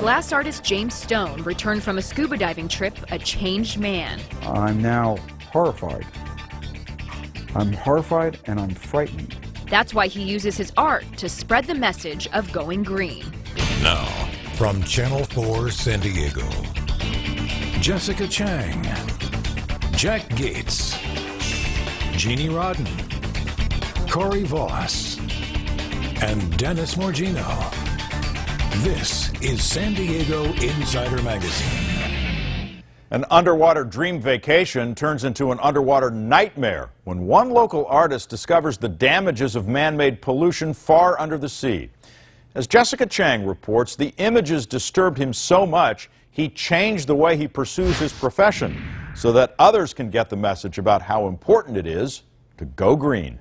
glass artist James Stone returned from a scuba diving trip a changed man. I'm now horrified. I'm horrified and I'm frightened. That's why he uses his art to spread the message of going green. Now, from Channel 4 San Diego, Jessica Chang, Jack Gates, Jeannie Rodden, Corey Voss, and Dennis Morgino. This is San Diego Insider Magazine. An underwater dream vacation turns into an underwater nightmare when one local artist discovers the damages of man-made pollution far under the sea. As Jessica Chang reports, the images disturbed him so much he changed the way he pursues his profession so that others can get the message about how important it is to go green.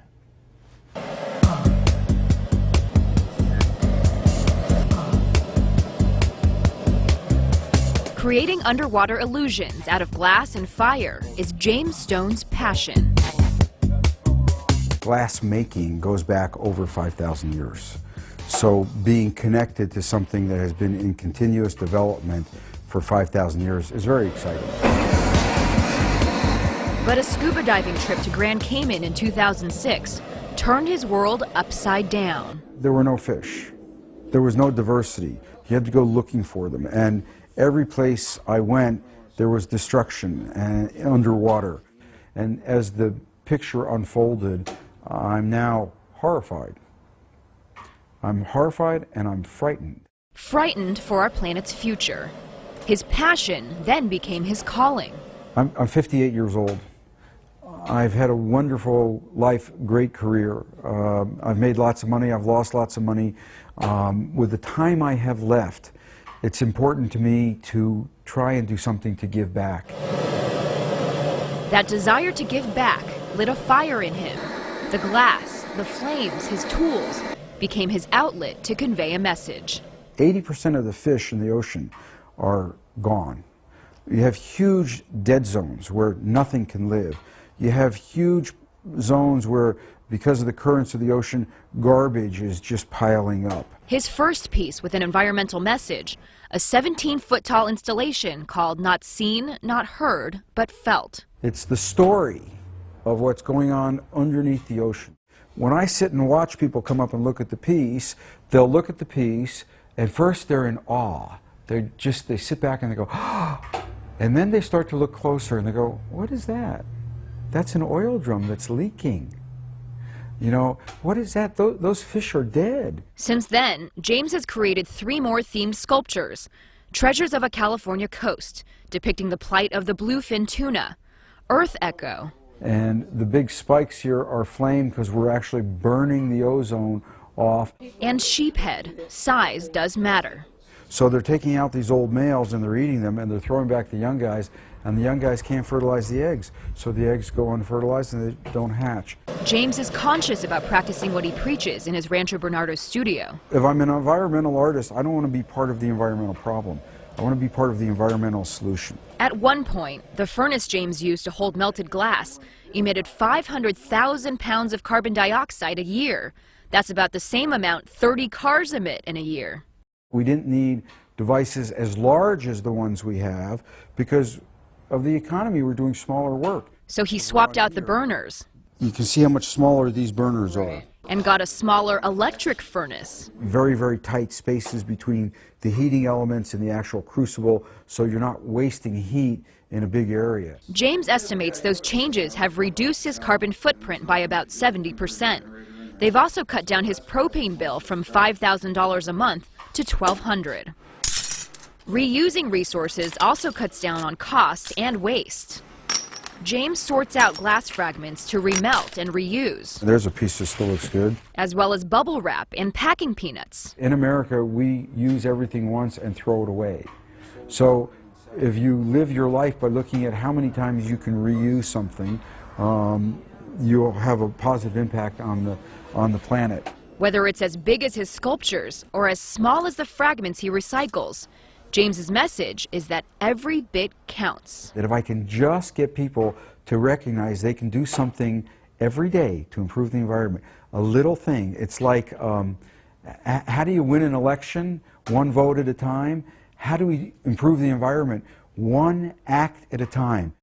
Creating underwater illusions out of glass and fire is James Stone's passion. Glass making goes back over 5,000 years. So being connected to something that has been in continuous development for 5,000 years is very exciting. But a scuba diving trip to Grand Cayman in 2006 turned his world upside down. There were no fish. There was no diversity. You had to go looking for them. And every place I went, there was destruction underwater. And as the picture unfolded, I'm now horrified. I'm horrified and I'm frightened. Frightened for our planet's future. His passion then became his calling. I'm 58 years old. I've had a wonderful life, great career. I've made lots of money, I've lost lots of money. With the time I have left, it's important to me to try and do something to give back. That desire to give back lit a fire in him. The glass, the flames, his tools became his outlet to convey a message. 80% of the fish in the ocean are gone. You have huge dead zones where nothing can live. You have huge zones where, because of the currents of the ocean, garbage is just piling up. His first piece with an environmental message, a 17-foot-tall installation called Not Seen, Not Heard, but Felt. It's the story of what's going on underneath the ocean. When I sit and watch people come up and look at the piece, they'll look at the piece, and first they're in awe. They sit back and they go, oh, and then they start to look closer and they go, what is that? That's an oil drum that's leaking. You know, what is that? Those fish are dead. Since then, James has created 3 more themed sculptures. Treasures of a California Coast, depicting the plight of the bluefin tuna. Earth Echo. And the big spikes here are flame because we're actually burning the ozone off. And Sheephead. Size does matter. So they're taking out these old males and they're eating them and they're throwing back the young guys, and the young guys can't fertilize the eggs. So the eggs go unfertilized and they don't hatch. James is conscious about practicing what he preaches in his Rancho Bernardo studio. If I'm an environmental artist, I don't want to be part of the environmental problem. I want to be part of the environmental solution. At one point, the furnace James used to hold melted glass emitted 500,000 pounds of carbon dioxide a year. That's about the same amount 30 cars emit in a year. We didn't need devices as large as the ones we have because of the economy. We're doing smaller work. So he swapped out the burners. You can see how much smaller these burners are. And got a smaller electric furnace. Very, very tight spaces between the heating elements and the actual crucible, so you're not wasting heat in a big area. James estimates those changes have reduced his carbon footprint by about 70%. They've also cut down his propane bill from $5,000 a month to $1,200. Reusing resources also cuts down on cost and waste. James sorts out glass fragments to remelt and reuse. There's a piece that still looks good. As well as bubble wrap and packing peanuts. In America, we use everything once and throw it away. So if you live your life by looking at how many times you can reuse something, you'll have a positive impact on the planet. Whether it's as big as his sculptures or as small as the fragments he recycles, James's message is that every bit counts. That if I can just get people to recognize they can do something every day to improve the environment, a little thing. It's like, how do you win an election? One vote at a time. How do we improve the environment? One act at a time.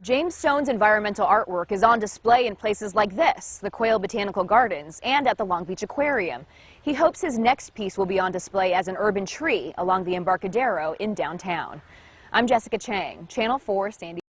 James Stone's environmental artwork is on display in places like this, the Quail Botanical Gardens, and at the Long Beach Aquarium. He hopes his next piece will be on display as an urban tree along the Embarcadero in downtown. I'm Jessica Chang, Channel 4 San Diego.